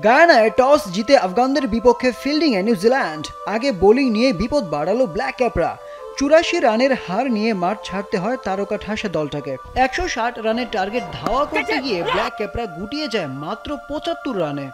গায়ানায় toss জিতে আফগানদের বিপক্ষে ফিল্ডিংয়ে New Zealand. আগে বোলিং নিয়ে বিপদ বাড়ালো ব্ল্যাক ক্যাপরা। ৮৪ রানের হার নিয়ে মাঠ ছাড়তে হয় তারকা ঠাসা দলটাকে। ১৬০ রানের টার্গেট ধাওয়া করতে গিয়ে ব্ল্যাক ক্যাপরা গুটিয়ে যায় মাত্র ৭৫ রানে।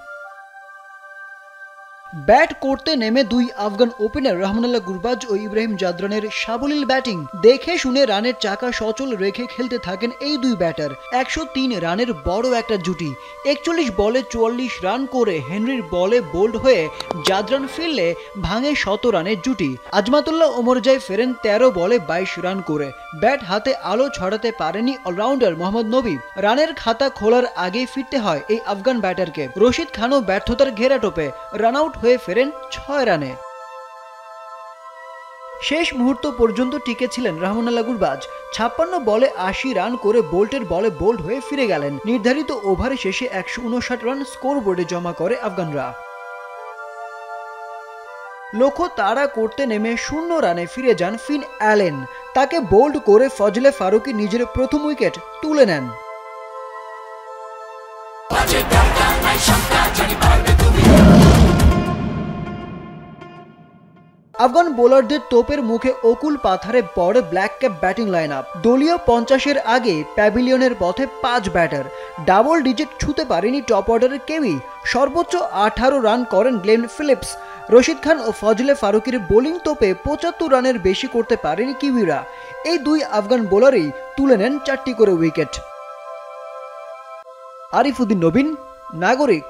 ব্যাট করতে নেমে দুই আফগান ওপেনার রহমানুল্লাহ গুরবাজ ও ইব্রাহিম জাদরানের সাবলীল ব্যাটিং দেখে শুনে রানের চাকা সচল রেখে খেলতে থাকেন এই দুই ব্যাটার। ১০৩ রানের বড় একটা জুটি। ৪১ বলে ৪৪ রান করে হেনরির বলে বোল্ড হয়ে জাদরান ফিরলে ভাঙে ১০০ রানের জুটি। আজমাতুল্লাহ ওমরজাই ফেরেন ১৩ বলে ২২ রান করে। ব্যাট হাতে আলো ছড়াতে পারেনি অলরাউন্ডার মোহাম্মদ নবী। রানের খাতা খোলার আগেই ফিরতে হয় এই আফগান ব্যাটারকে। রশিদ খানও ব্যর্থতার ঘেরাটোপে রান আউট হয়ে ফেরেন ৬ রানে। শেষ মুহূর্ত পর্যন্ত টিকে ছিলেন রহমানুল্লাহ গুরবাজ। ৫৬ বলে ৮০ রান করে বোল্টের বলে বোল্ড হয়ে ফিরে গেলেন। নির্ধারিত ওভারে শেষে ১৫৯ রান স্কোরবোর্ডে জমা করে আফগানরা। লক্ষ্য তাড়া করতে নেমে ০ রানে ফিরে যান ফিন অ্যালেন। তাকে বোল্ড করে ফজলে ফারুকী নিজের প্রথম উইকেট তুলে নেন। আফগান বোলারদের তোপের মুখে অকুল পাথারে পড়ে black cap batting line up. দলীয় ৫০-এর আগে প্যাভিলিয়নের পথে ৫ ব্যাটার। ডাবল ডিজিট ছুঁতে পারেনি টপ অর্ডারের কেউই। সর্বোচ্চ ১৮ রান করেন গ্লেন ফিলিপস। রশিদ খান ও ফজলে ফারুকীর বোলিং তোপে ৭৫ রানের বেশি করতে পারেনি কিউইরা। এই দুই আফগান বোলারই তুলে নেন ৪টি করে উইকেট। আরিফ উদ্দিন নবীন, নাগরিক।